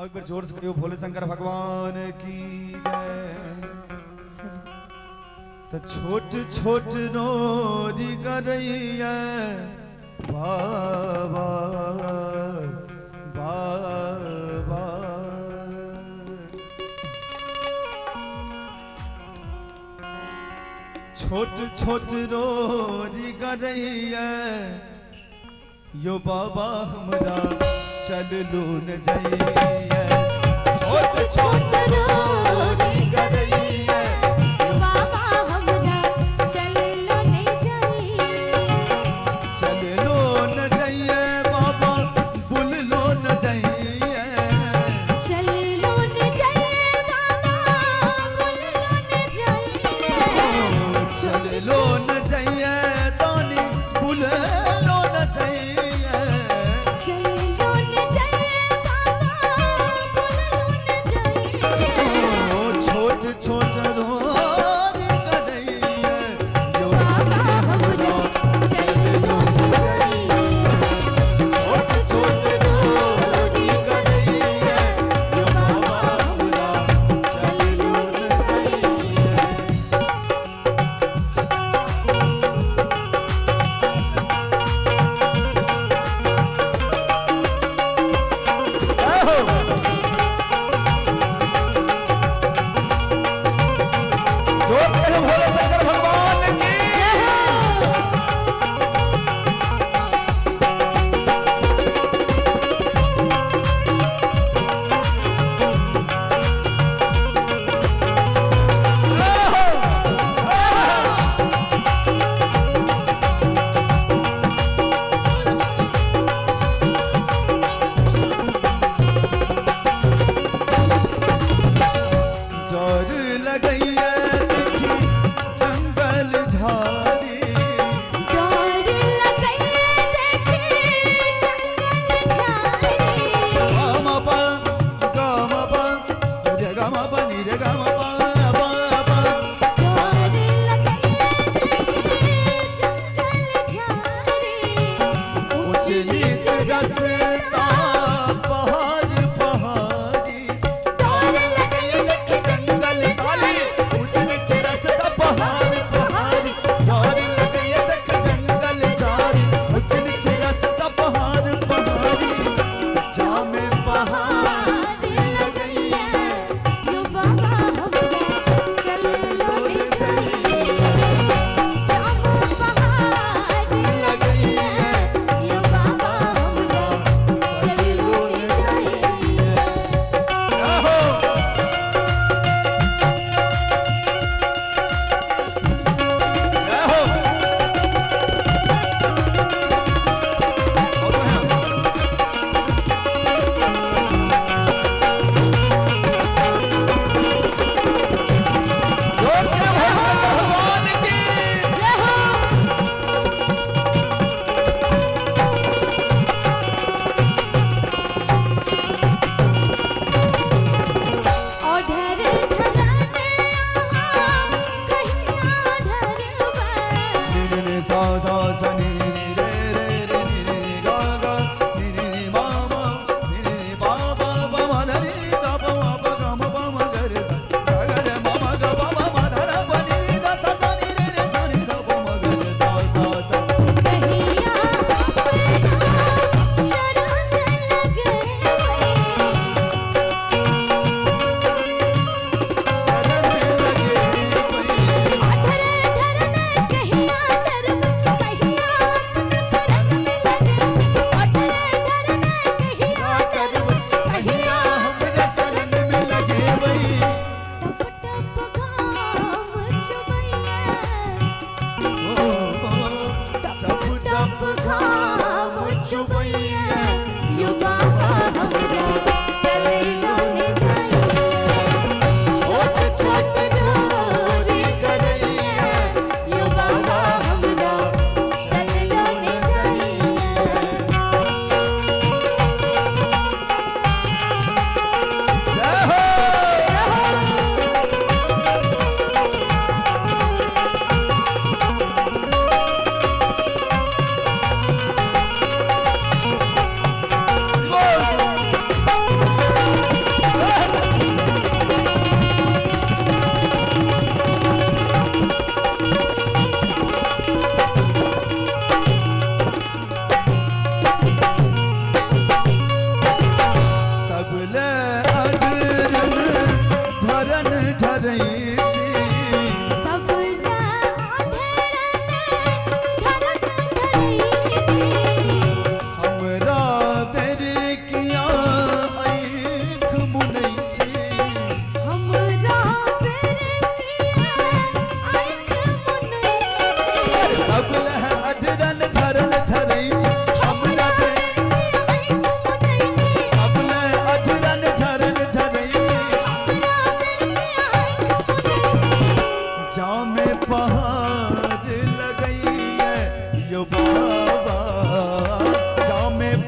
एक बार जोर से कहियो भोले शंकर भगवान की जय। तो छोट छोट रोरी करैया बाबा बाबा, छोट छोट रोरी करैया यो बाबा हमरा चल लो न जाइए। छोट छोट रोरी करैया बाबा हमरा चल लो न जाइए। चल लो न जाइए बाबा बुल लो न जाइए। चल लो न जाइए बाबा बुल लो न जाइए। चल लो न जाइए तानी बुल लो न जाइए। चल लो न जाइए बाबा बुल लो न जाइए।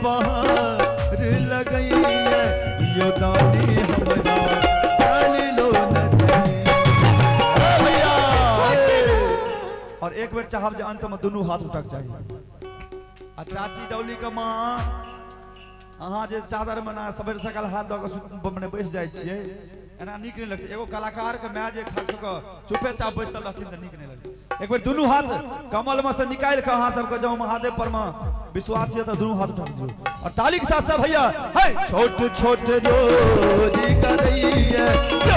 बाहर लगई है यो दानी हमरा चल लो न भैया। और एक बेर चाहब जे अंत में दुनू हाथ उठक चाहिए। आ चाची डौली के माँ अहाँ जे चादर में ना सबेर सकाल हाथ दऽ कऽ मने बैस जाइ छियै एना नीक नहीं लगता। एगो कलाकार के माय जे खास कऽ चुपे चाप बैसल रहथिन तऽ नीक नहीं लगता। एक बेर दुनू हाथ कमल में से निकाल के अहाँ सबके जब महादेव पर में विश्वास है तो दुनू हाथ उठा दियो और ताली के साथ सब भैया है छोट छोट रोजी करई है छोट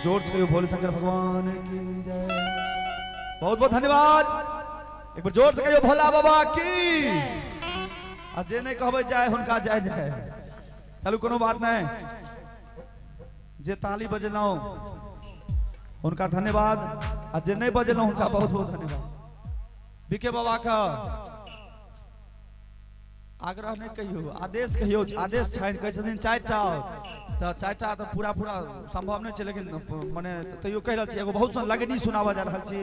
जोर से कहियो भोले शंकर भगवान की जय। बहुत बहुत धन्यवाद। एक बार जोर से कहियो भोला बाबा की। आ जे नहीं कहबे जाय हुनका जाय जाय। चलू कोनो बात नहीं। जे ताली बजलौ उनका धन्यवाद। आ जे नहीं बजलौ उनका बहुत बहुत धन्यवाद। बीके बाबा का आग्रह नहीं कहियो आदेश कहियो आदेश छाइन कहै छथिन चारिटा तो चारिटा तो पूरा पूरा संभव नहीं है लेकिन माने तैयो कह रहल छी एगो बहुत सुंदर लगनी सुनावा जा रहल छी।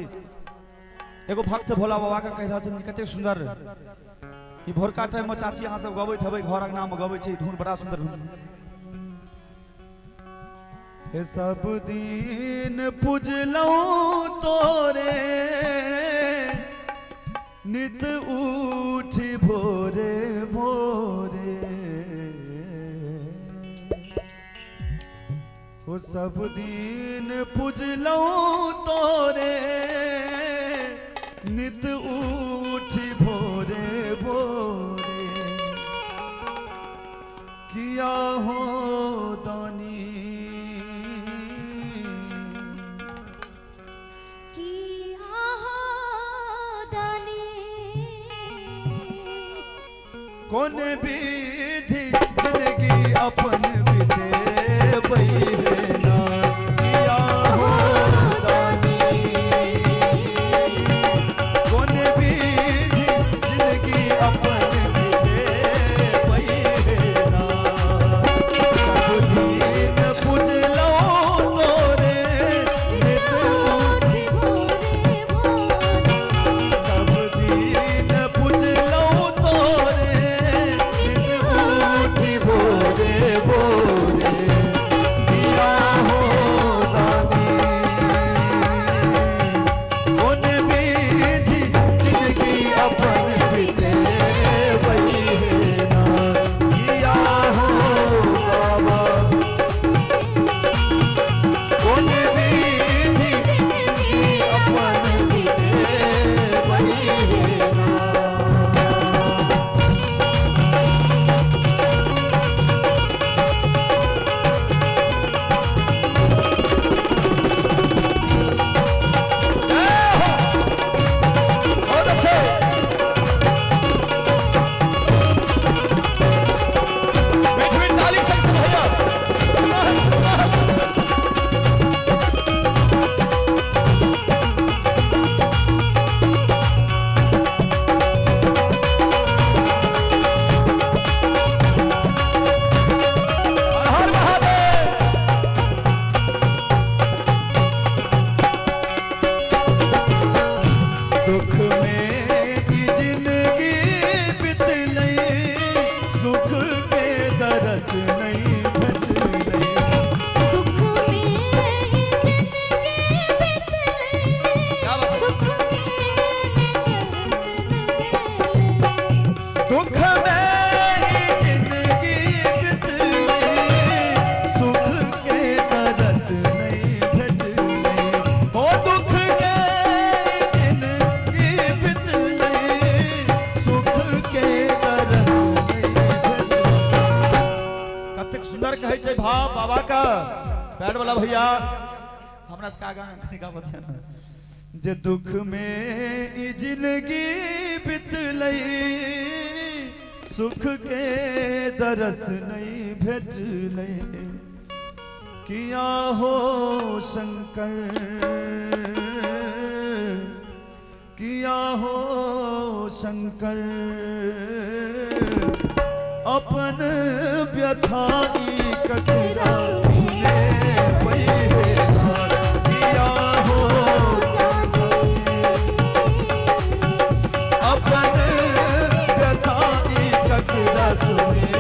एगो भक्त भोला बाबा का कह रहल छथिन कते सुंदर ई भोरका टाइम में चाची अहाँ सब गबैत हेबै घर अंगना में गबै छै धुन बड़ा सुंदर धुन। हे सब दिन पूजलौ तोरे नित उठी भोरे भोरे वो सब दिन पूजलौ तोरे नित उठी भोरे भोरे किया हो दानी कौन विधि जिंदगी अपन विधे बहिना किया हो दानी कौन विधि जिंदगी अपन विधे बहिना सब दिन पूजलौ तोरे नित उठी भोरे सब दिन पूजलौ तोरे भोरे भोरे भाव बाबा का बैठ वाला भैया हमरा से कागा का बचन जे दुख में ई जिंदगी बितलई सुख के दरस नहीं भेटले किया हो शंकर किया हो शंकर अपन व्यथा की कतरा सुने किया हो अपन व्यथा की कतरा सुने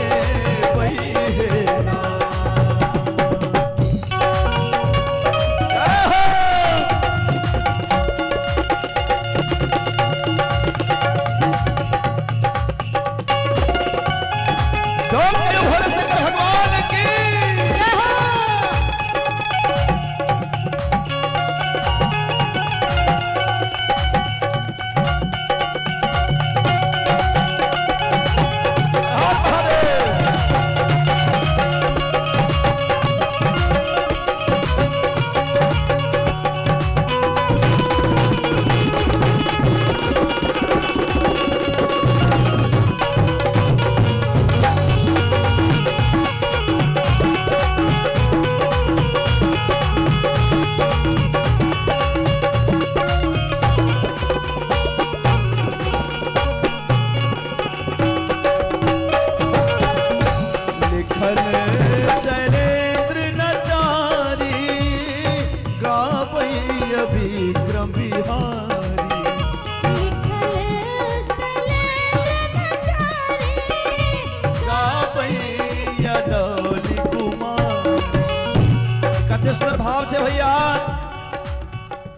भाव छे भैया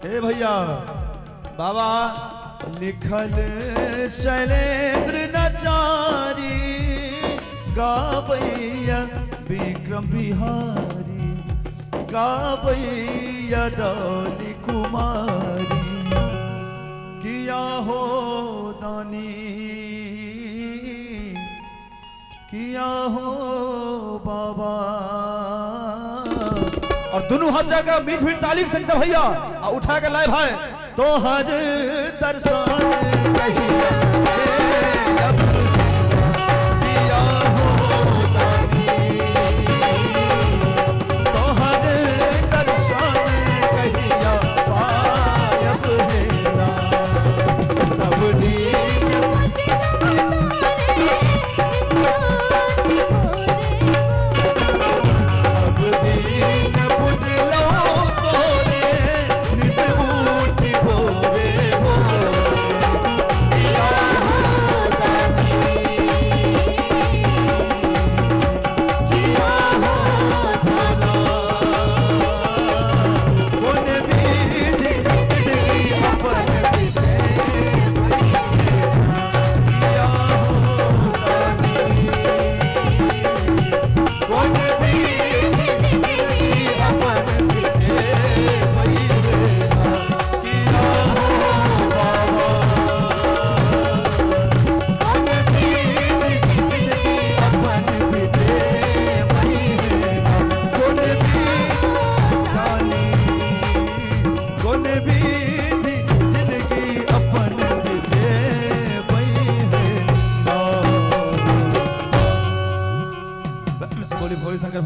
हे भैया बाबा लिखल शैलेंद्र नचारी गावैया विक्रम बिहारी गावैया डोली कुमारी किया हो दानी किया हो बाबा और दोनों हाथ जाकर मीठ मीठ ताली के संग से भैया उठा के लाए भाई तो हर दर्शन कहिया किया हो दानी तो हर दर्शन कहिया पायब है ना सब दिन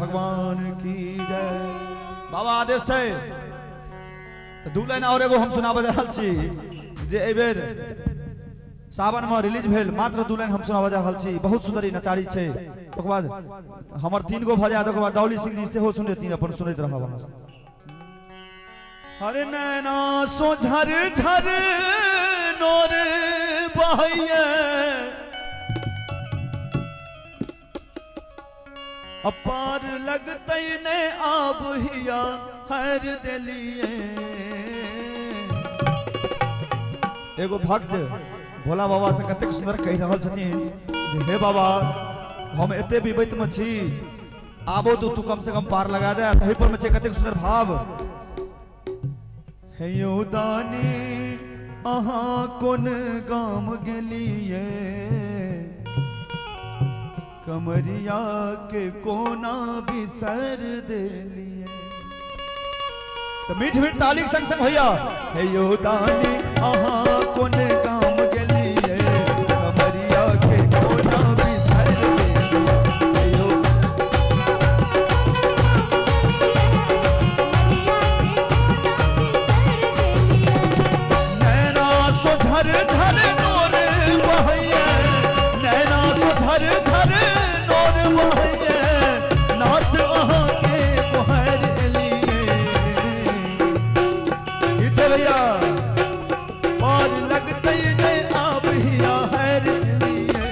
भगवान की जय बाबा आदेश है तो दू लाइन और एगो हम सुनाब जा रहल छी जे ए बेर सावन में रिलीज भेल मात्र दू लाइन हम सुनाब जा रहल छी बहुत सुंदर ई नचारी छै ओकर बाद हमर 3 गो भजा ओकर बाद डॉली सिंह जी सेहो सुने तीन अपन सुनैत रहब हरे नैना सो झर झर नोर बहैया अपार लगते ने आब हिया हर दिलिए एगो भक्त भोला बाबा से कतेक सुंदर कह रहल छथिन जे हे बाबा हम एते विपत में छी आबो तो तू कम से कम पार लगा दे कहीं पर में छे कतेक सुंदर भाव हे यो दानी अहाँ कोन गाम गेलिए कमरिया के कोना बिसर देलिए। तो मीठ मीठ ताली के संग संग भैया हे यो दानी अहाँ कोन काम गेलिए कमरिया के कोना बिसर देलिए। हे यो नैना सो झर झर नूर बहैया, नैना सो झर झर नूर बहैया, नाथ अहाँ के मोहर भैया और लगते ने आप ही आहर लिए।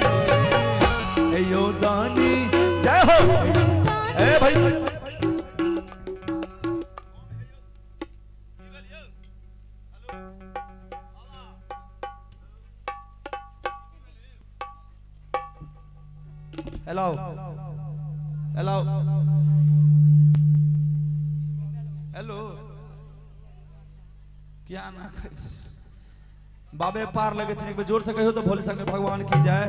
यो दानी जय हो ए भाई हेलो हेलो हेलो क्या ना बाबे पार लगे थे एक बार जोर से कहियो तो भोले शंकर भगवान की जाए।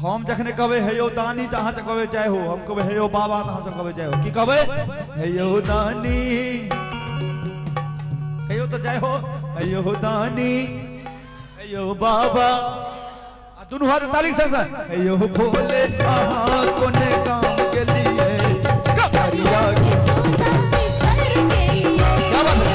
हम जखने कहबे हे यो दानी तो अहाँ से कहबे जय हो, हम कहबे हे यो बाबा तो अहाँ से कहबे जय हो। की कहबे हे यो दानी कहियो तो जय हो, हे यो दानी हे यो बाबा दोनों हाथ ताली से हे यो भोले अहाँ कोने काम के लिए कमरिया की क्या बात है।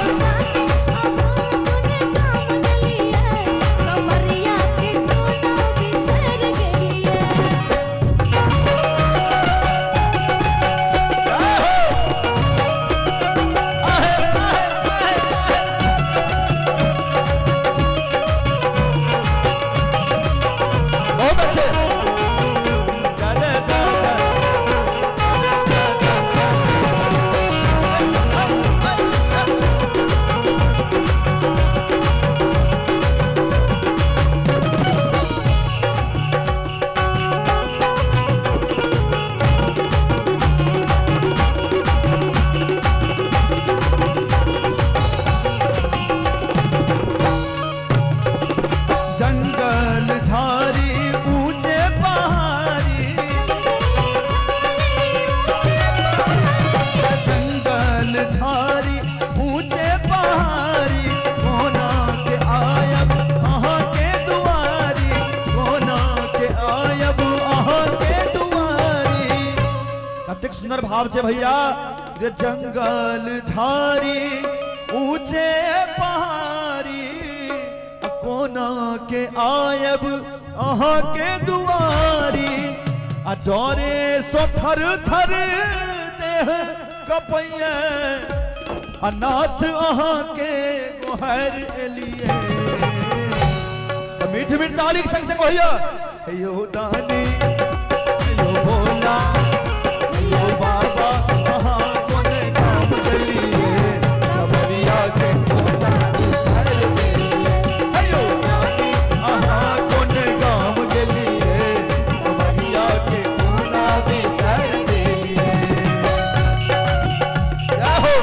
सुंदर भाव छे भैया जे जंगल झारी ऊंचे पहाड़ी कोना के आयब अहाँ के दुआरी आ डरे सो थर थर देह कपैया अनाथ अहाँ के गोहर एलिए। मीठ मीठ ताली के संग संग भैया हे यो दानी हे यो भोला यो बाबा अहाँ कोने काम चलिए कमरिया के कोना बिसर देलिए। यो दानी अहाँ कोने काम चलिए कमरिया के कोना बिसर देलिए। क्या हो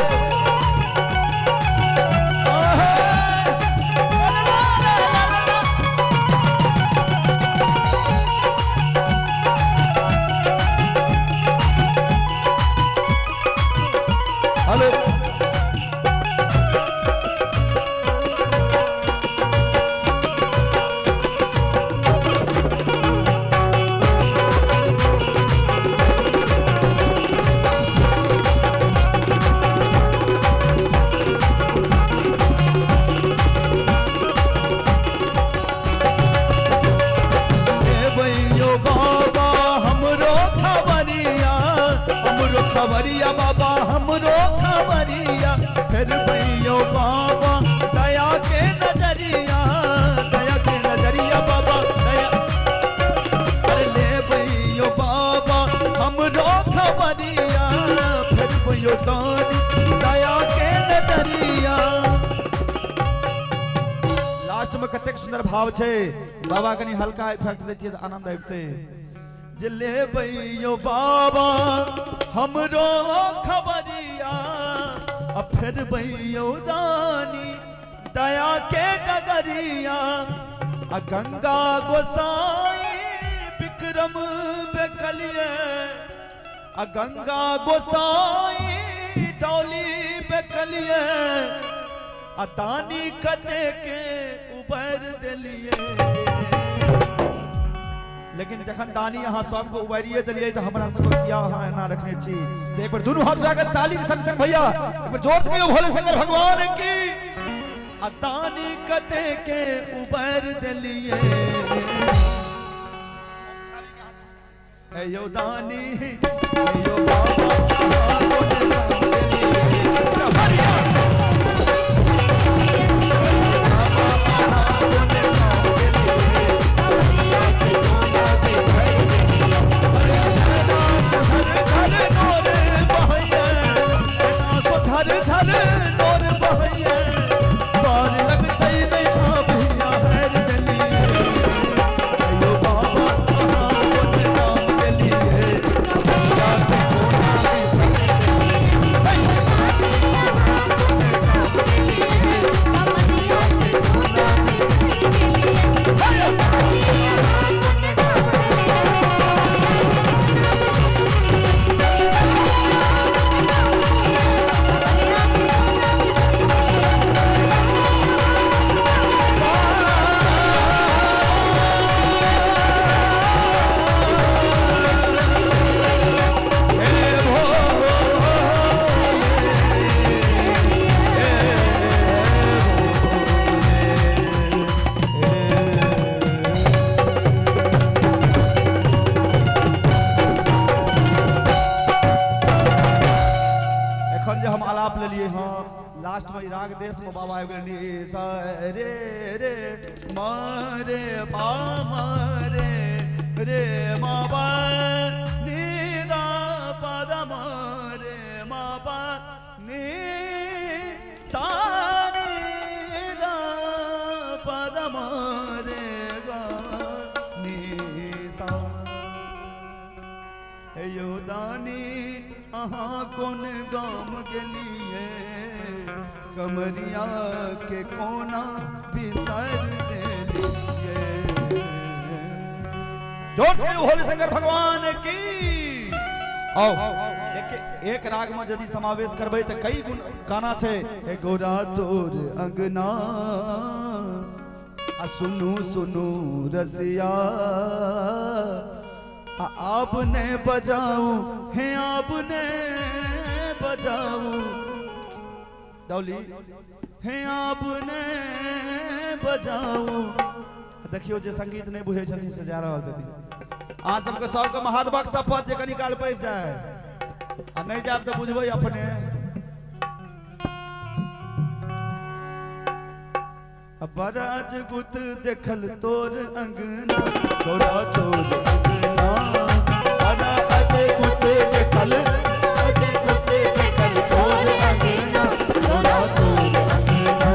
हेलो बाबा हमरो खबरिया बाबा हमरो खबरिया फिर भैयो बाबा दया के नजरिया बाबा दया अरे ले भैयो बाबा हमरो खबरिया फिर भैयो दानी दया के नजरिया। लास्ट में कतेक सुंदर भाव छे बाबा कनी हल्का इफेक्ट देती है आनंद आते ले भैयो बाबा हमरो खबरिया अब फिर भैयो दानी दया के डगरिया गंगा गोसाई बिकर विक्रम बेकलिए गंगा गोसाई डोली बेकलिए दानी कते के उबर दिलिए। लेकिन जखन दानी यहाँ सबको उबारिए दिलिए तो हमरा सबको किया हाँ ना रखने छी। एक बार दोनों हाथ उठाकर ताली के संग संग भैया एक बार जोर से कहियो भोले शंकर भगवान की। दानी कते के उबर दिलिए यो दानी यो लास्ट में राग देश में बाबा आबि सा रे रे मारे मारे रे माबा नीदा पद मारे माबा नी सारे दा पद मारे गा नी सा यो दानी अहाँ कौन गाम के लिए कमरिया के कोना बिसर दिलिए। जोर से भोले शंकर भगवान की। आओ एक राग में यदि समावेश करबै तो कई गुण गाना छे। ए गोरा तोर अंगना आ सुनू सुनू रसिया आपने बजाऊं है आपने बजाऊं डौली है आपने बजाऊं। देखियो जे संगीत नहीं बुझे छथिन से जा रहल छथिन। अहाँ सबके सबके महादेवक शपथ जे कनी काल पैस जाए आ नहीं जाब तो बुझबै अपने। बराज गुत देखल तोर अंगना तोरा तोर अंगना बराज गुत देखल तोर अंगना तोरा तोर अंगना।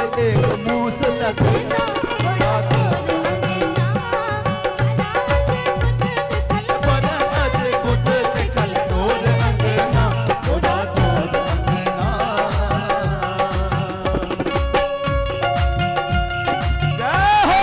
एक मूस लगना गोरा तोर अंगना बराज गुद देखल तोर अंगना गोरा तोर अंगना जय हो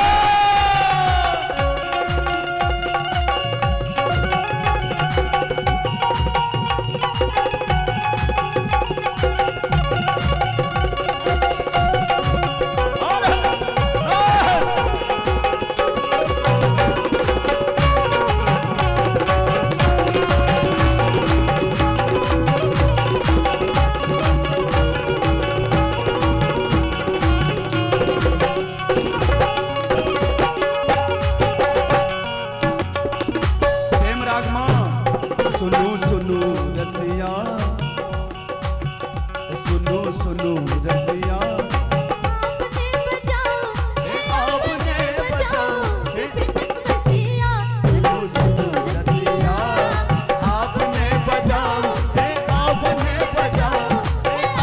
सेम राग मां सुनो सुनो रसिया सुनो सुनो रसिया आपने बजाओ आपने बजाओ बिपिन बसिया सुनो सुनो रसिया आपने बजाओ आपने बजाओ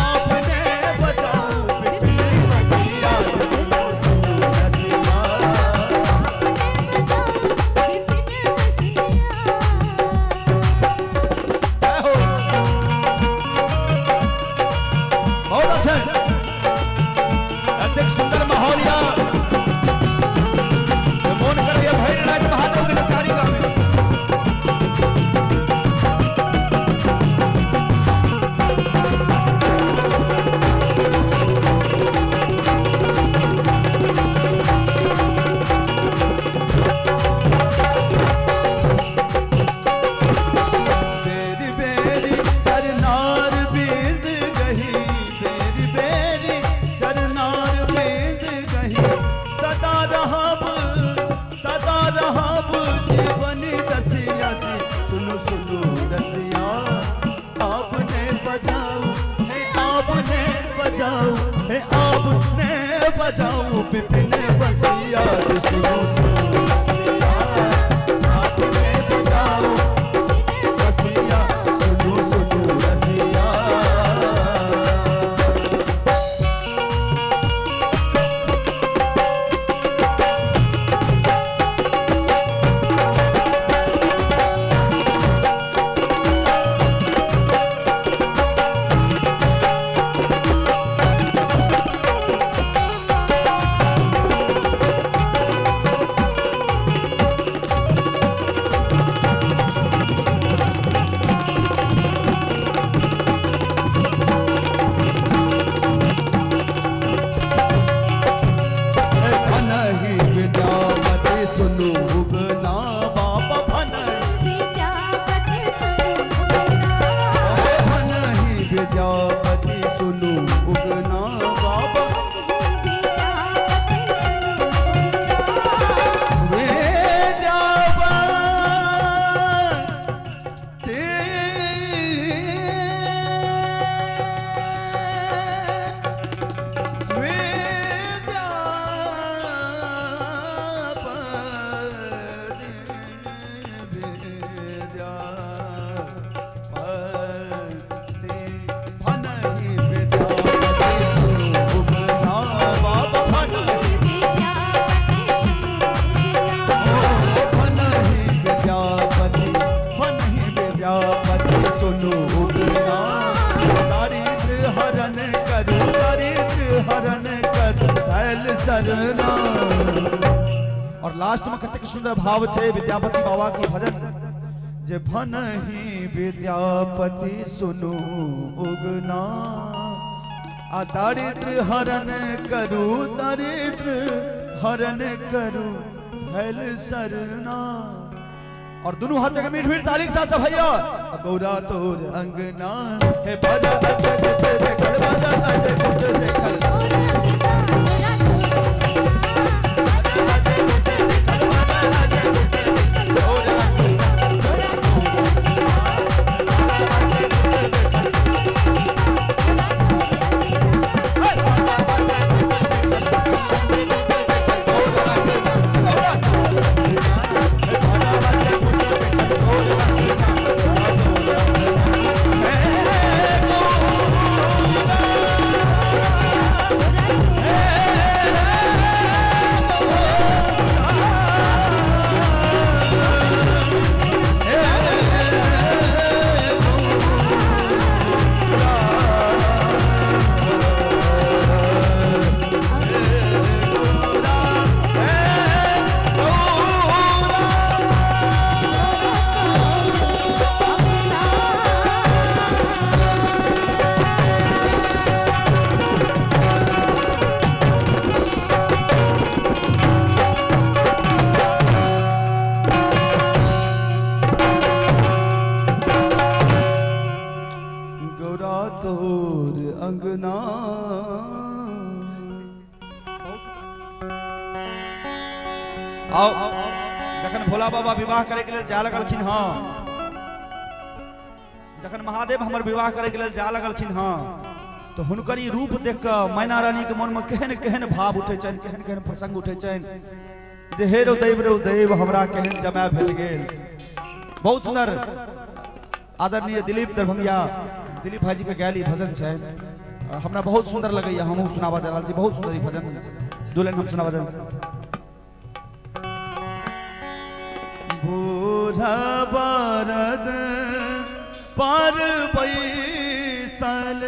आपने बजाओ बिपिन बसिया सुनो सुनो रसिया आपने बजाओ बिपिन बसिया जय हो बहुत अच्छे अत्यंत सुंदर माहौल यहाँ मोन कर ये भैरनाथ महादेव के नचारी का में बेरी बेरी चरनार बींद गही बेरी बेरी चरनार बींद गही सदा रहब जीवन दसिया जी सुनो सुनो रसिया आपने बजाओ है आपने बजाओ है आपने बजाओ बिपिन बसिया जी सुनो सुनो रसिया आपने बजाओ रसिया सुनो सुनो रसिया भनहि विद्यापति सुनु उगना बाबा भनहि विद्यापति सुनो उगना भनहि विद्यापति सुनु उगना बाबा विद्यापति सुनो उगना सुनु उगना दारिद्र हरण करू दारिद्र हरण करू भैल सरना। और लास्ट में कतेक सुंदर भाव छे विद्यापति बाबा की भजन जे भनहि विद्यापति सुनु उगना आ दारिद्र हरण करू दारिद्र हरण करू भैल सरना। और दोनों हाथ में मीठ मीठ ताली के साथ सब भैया गौरा तोर अंगना हे बड़ा अजय गुद देखल बड़ा अजय गुद देखल आओ जखन भोला बाबा विवाह करे के लेल जा लगलखिन हाँ, जखन महादेव हमर विवाह करे के लेल जा लगलखिन हाँ, तो हुनकर ई रूप देख के मैना रानी के मन में केहन केहन भाव उठे छन, केहन केहन प्रसंग उठे छन जे हे रो देव हमरा केहन जमाय भेट गेल। बहुत सुंदर आदरणीय दिलीप दरभंगिया दिलीप भाई जी के गायली भजन छै, हमरा बहुत सुंदर लगैया, हमहू सुनावा दे रहल छी। बहुत सुंदर ई भजन दू लाइन हम सुनावा दे। बूढ़ा बरद पर बैसल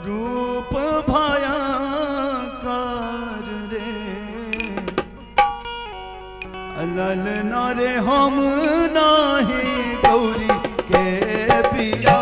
रूप भयंकर रे, ललना रे हम नाही गौरी के पिया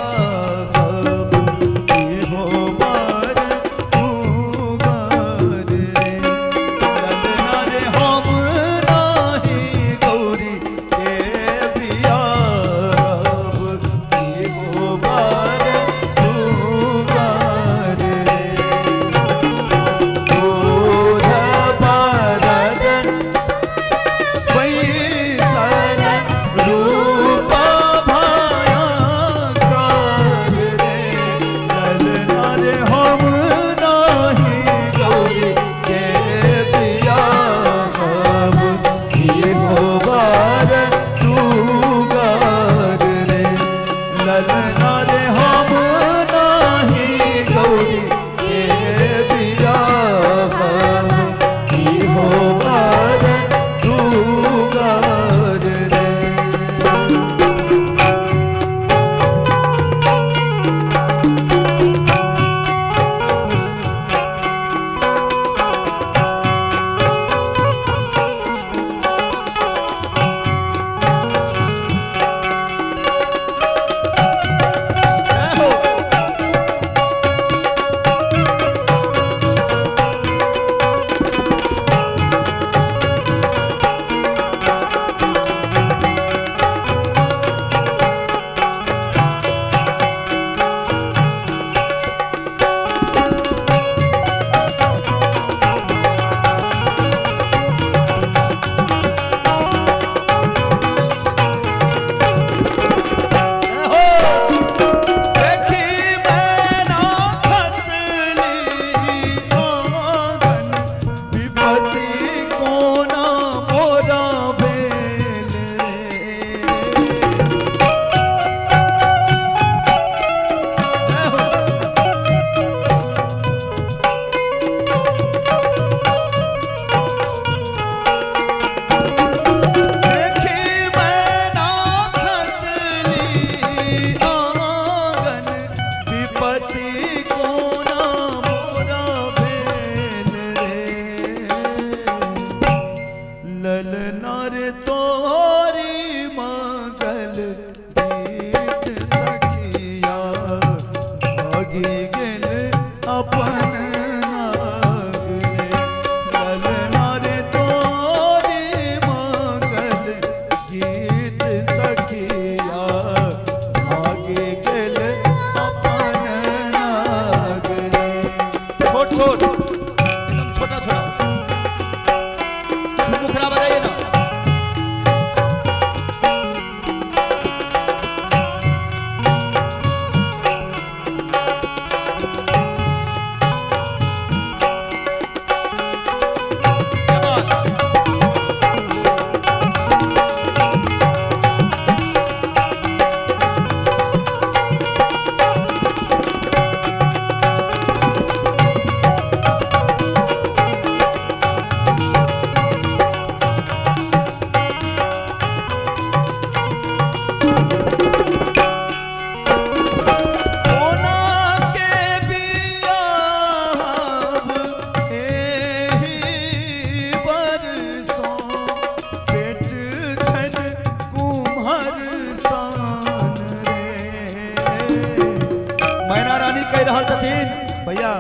भैया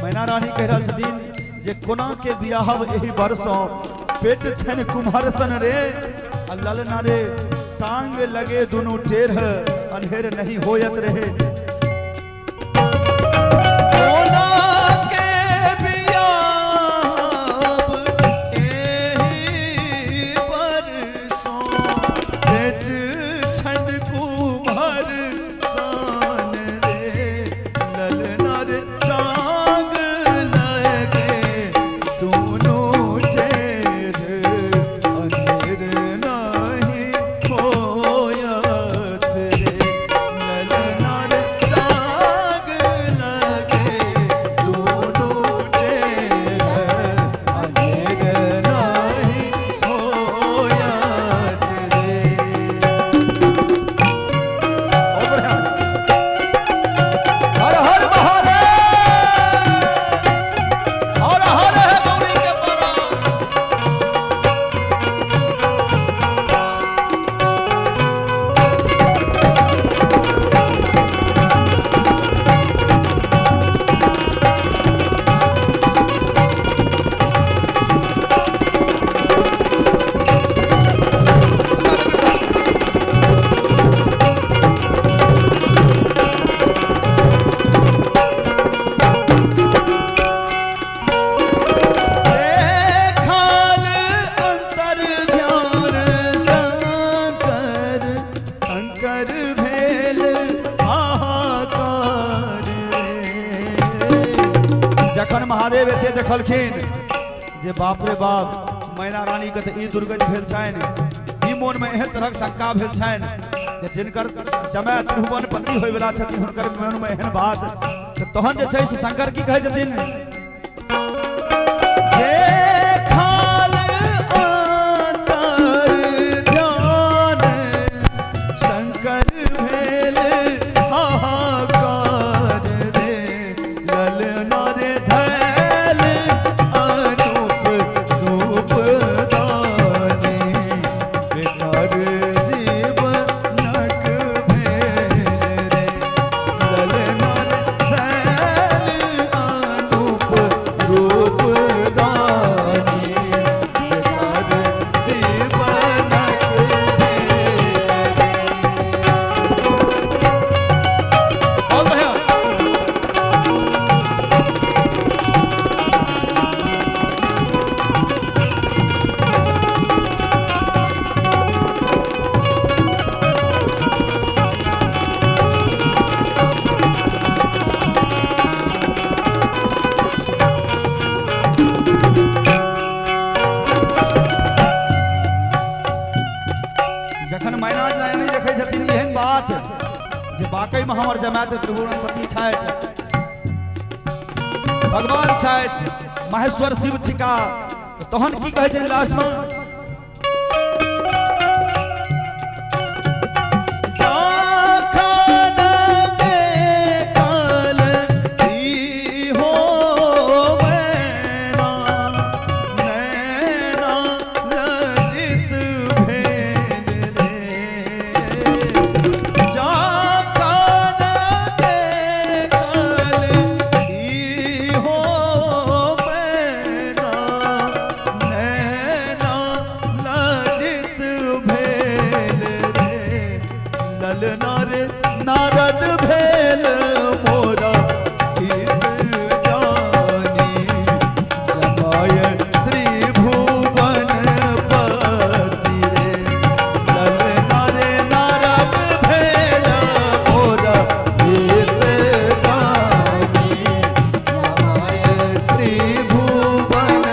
मैना रानी कह रहा छथिन जे कोना के बियाहब एही बरसों पेट छन कुम्हार सन रे ललना रे टांग लगे दुनु टेढ़ अंधेर नहीं होयत रहे। कोना के बियाहब जखन महादेव एते देखलखिन जे बाप रे बाप मैना रानी के तऽ ई दुर्गति भेल छनि, ई मोन में एहन तरहक शंका भेल छनि जे जिनकर जमाय त्रिभुवन पति होय वाला छथिन हुनकर मन में एहन बात तऽ तहन जे छै से शंकर की कहै छथिन, वाकई में हमर जमात त्रिभुवन पति छथि, भगवान छथि, महेश्वर शिव थिका। तहन की कहै छै लास्ट में, नारद भेल मोरा हित जानी, जमाय त्रिभुवन पति रे। ललना रे नारद भेल मोरा हित जानी, जमाय त्रिभुवन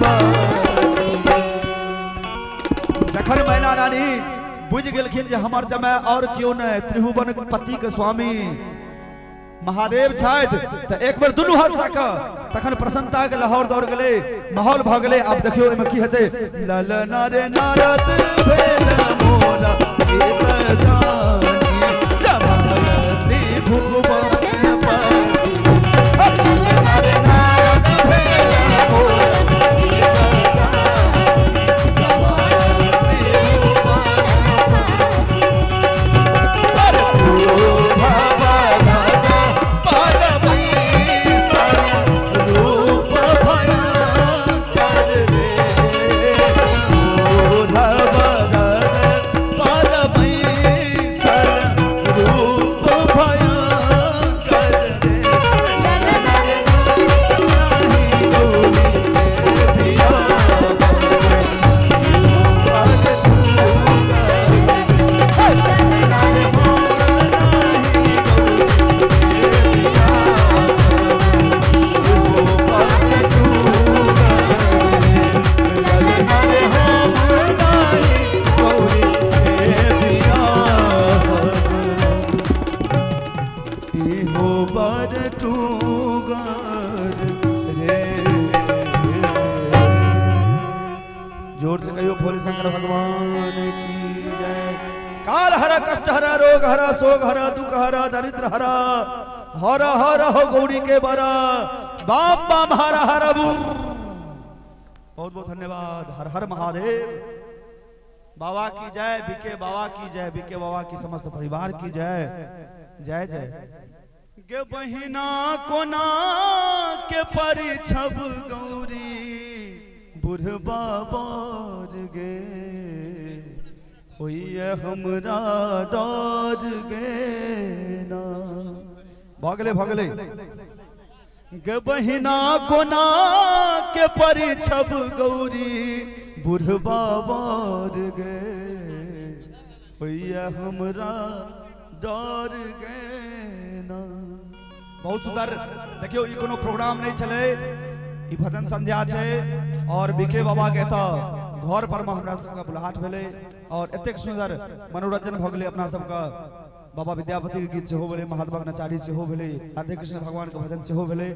पति। जखन मैना रानी बुझ गेलखिन जे हमर जमाय और क्यों नहीं त्रिभुवन पति के स्वामी महादेव छथि, तऽ एक बेर दुनू हाथ राख तखन प्रसन्नता के लहर दौड़ गेलै, माहौल भ गेलै। आब देखियो एहिमे की हेतै, ललना रे नारद भेल मोरा हित जानी, जमाय त्रिभुवन पति। ललना रे नारद भेल मोरा शोक हरा दुख हरा दरिद्र हरा, हर हर हो गौरी के बरा, बाम बाम हर हर बू। बहुत बहुत धन्यवाद। हर हर महादेव। बाबा की जय, बीके बाबा की जय, बीके बाबा की समस्त परिवार की जय। जय जय। गे बहिना कोना के परिछब गौरी, बुढ़बा बर गे होइए हमरा डर गे ना। भगले गे बहिना कोना के परिछब गौरी, बुढ़बा बर गे होइए हमरा डर गे ना। बहुत सुंदर देखियो ई कोनो प्रोग्राम नहीं चले, ई भजन संध्या छे और बीके बाबा के तो घर पर में हमरा सबका बुलाहट भेले और एतेक सुंदर मनोरंजन भ गेले अपना सबका। बाबा विद्यापति के गीत से हो भेले, महात्मा नचारी से हो भेले, राधे कृष्ण भगवान के भजन से हो भेले।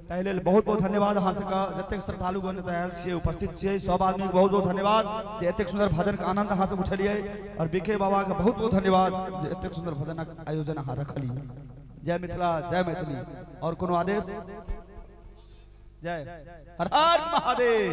ताहि लेल बहुत बहुत धन्यवाद अहाँ सबका जतेक श्रद्धालुगण आयल छियै उपस्थित छियै सब आदमी के बहुत बहुत धन्यवाद जे एतेक सुंदर भजन के आनंद अहाँ सब उठलियै और बीके बाबा के बहुत बहुत धन्यवाद जे एतेक सुंदर भजनक आयोजन अहाँ रखलियै। जय मिथिला, जय मैथिली। और कोनो आदेश? जय हर हर महादेव।